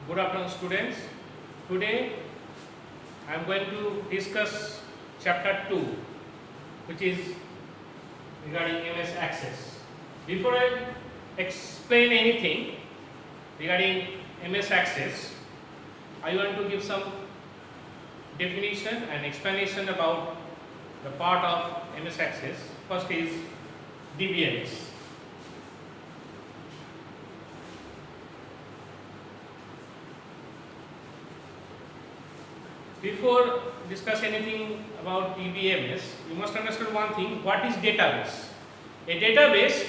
Good afternoon, students. Today I am going to discuss chapter 2, which is regarding MS Access. Before I explain anything regarding MS Access, I want to give some definition and explanation about the part of MS Access. First is DBMS. Before discuss anything about DBMS, you must understand one thing: what is database? A database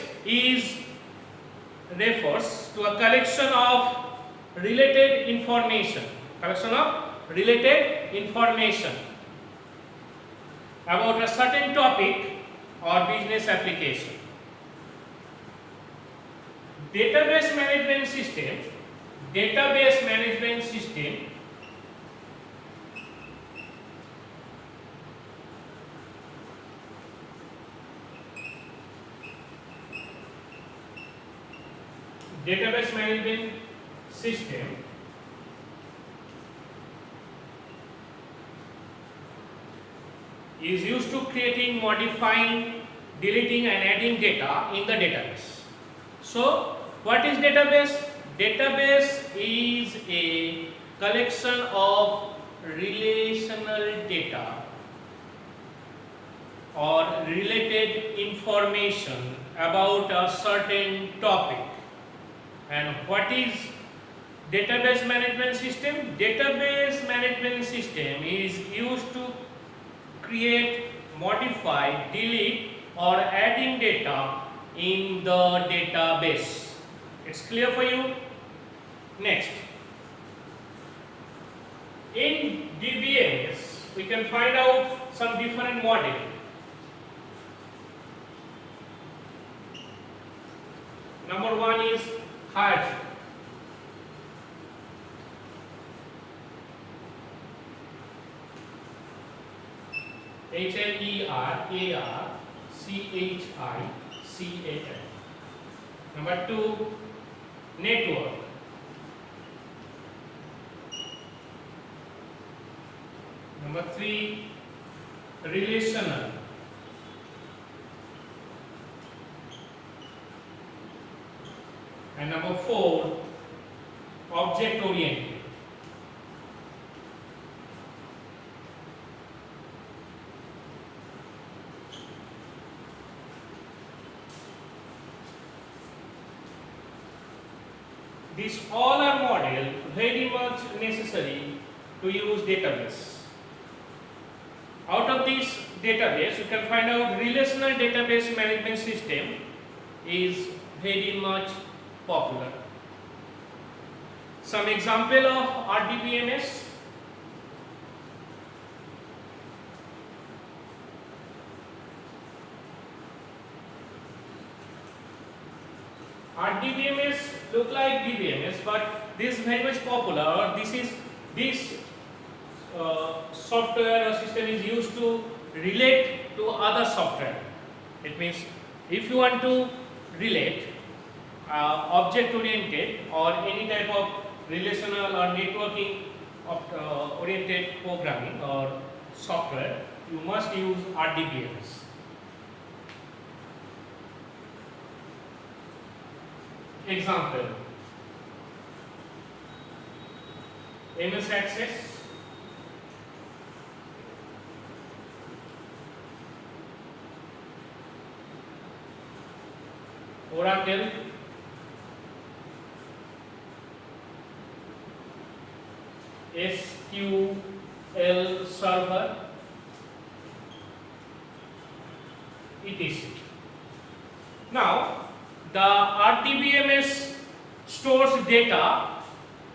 refers to a collection of related information. About a certain topic or business application. Database management system is used to creating, modifying, deleting and adding data in the database. So, what is database? Database is a collection of relational data or related information about a certain topic. And what is database management system? Database management system is used to create, modify, delete or adding data in the database. It's clear for you? Next, in DBMS we can find out some different model. Number one is hierarchy. HLERARCHICAL. Number two, network. Number three, relational. And number four, object oriented. These all are model very much necessary to use database. Out of this database, you can find out relational database management system is very much popular. Some example of RDBMS. RDBMS look like DBMS, but this is very much popular. This software or system is used to relate to other software. It means if you want to relate object oriented or any type of relational or networking oriented programming or software, you must use RDBMS. Example: MS Access, Oracle, SQL Server, etc. Now, the RDBMS stores data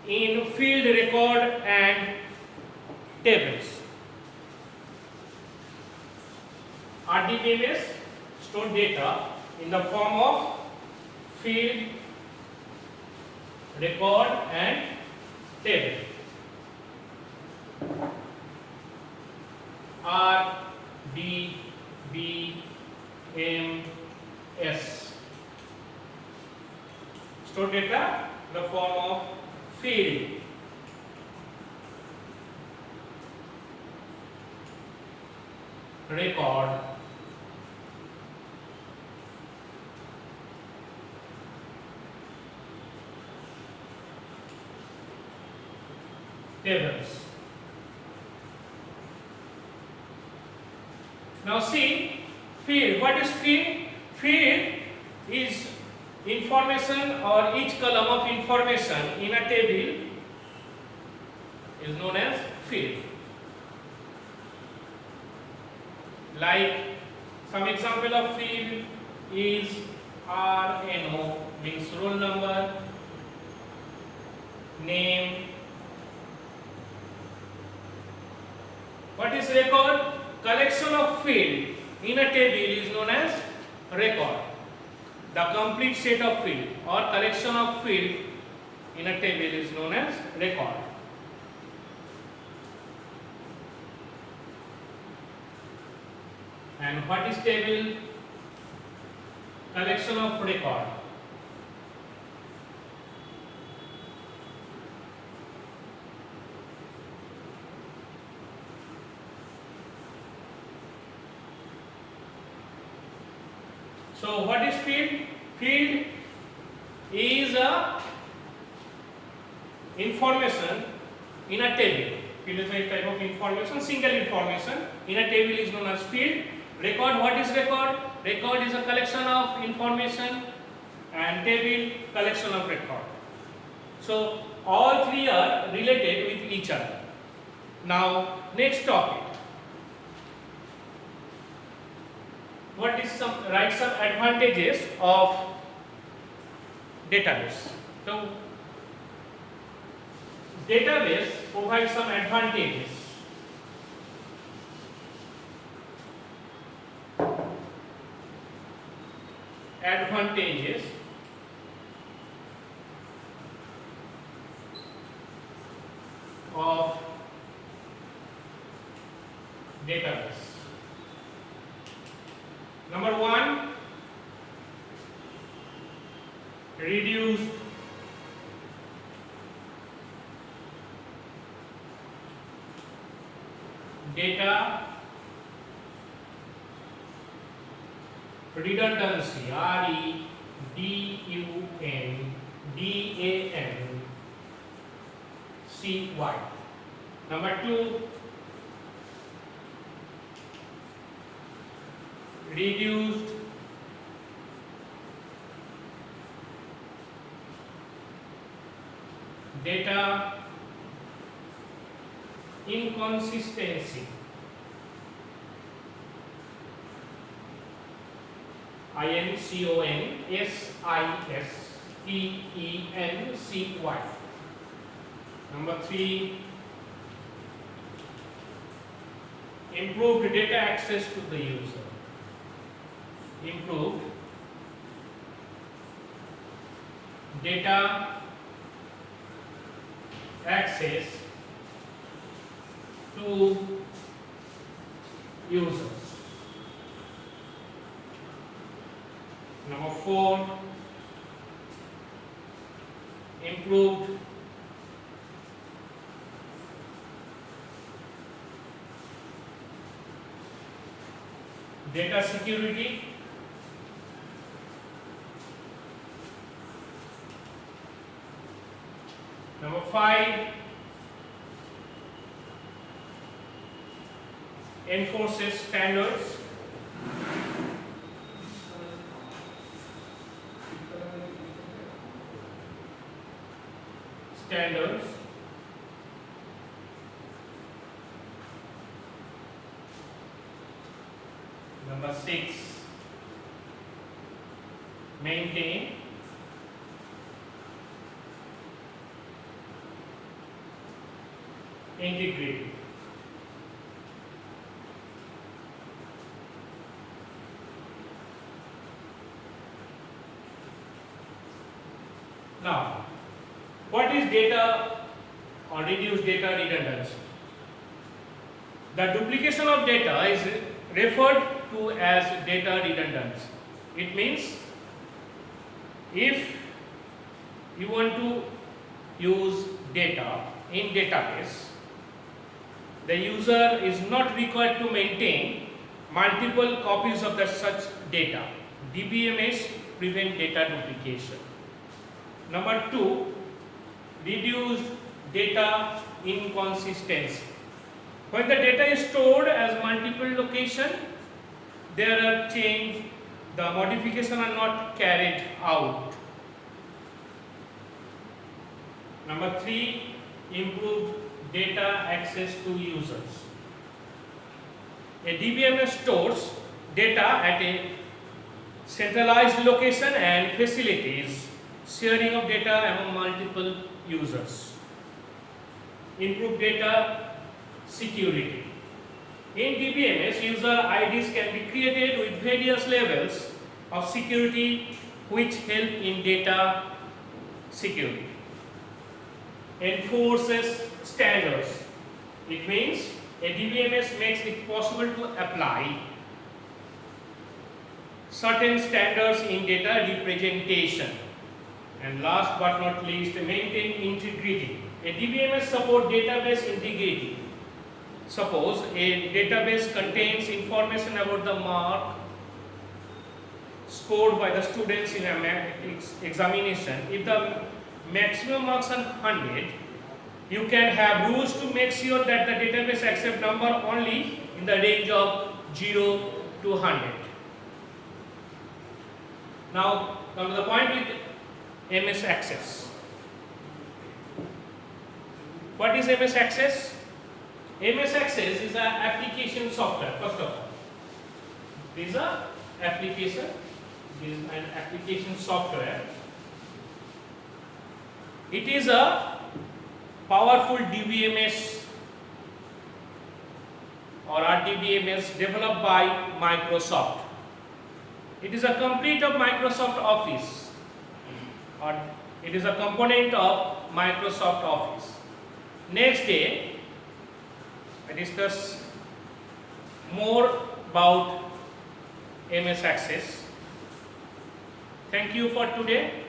in field record and tables. RDBMS store data in the form of field, record and table. RDBMS store data in the form of field, record tables. Now see, field. What is field? Field is information, or each column of information in a table is known as field. Like some example of field is RNO, means roll number, name. What is record? Collection of field in a table is known as record. The complete set of field or collection of field in a table is known as record. And what is table? Collection of record. So what is field? Field is a information in a table. Field is a type of information, single information in a table is known as field. Record, what is record? Record is a collection of information, and table, collection of record. So all three are related with each other. Now next topic. What is write some advantages of database. So database provides some advantages. Advantages of database. Number one, reduced data redundancy, REDUNDANCY. Number two, reduced data inconsistency, INCONSISTENCY. Number three, improved data access to the user. Improved data access to users. Number four, improved data security. Number five, enforces standards. Number six, maintain integrity. Now, what is data or reduced data redundancy? The duplication of data is referred to as data redundancy. It means if you want to use data in database, the user is not required to maintain multiple copies of the such data. DBMS prevent data duplication. Number 2, reduced data inconsistency. When the data is stored as multiple location, there are change, the modification are not carried out. Number 3, improved data access to users. A DBMS stores data at a centralized location and facilities sharing of data among multiple users. Improved data security. In DBMS, user IDs can be created with various levels of security which help in data security. Enforces standards. It means a DBMS makes it possible to apply certain standards in data representation. And last but not least, maintain integrity. A DBMS supports database integrity. Suppose a database contains information about the mark scored by the students in a examination. If the maximum marks are 100, you can have rules to make sure that the database accepts number only in the range of 0 to 100. Now come to the point with MS Access. What is MS Access? MS Access is an application software. First of all, this is an application. This is an application software. It is a powerful DBMS or RDBMS developed by Microsoft. It is a complete of Microsoft Office, or it is a component of Microsoft Office. Next day, I discuss more about MS Access. Thank you for today.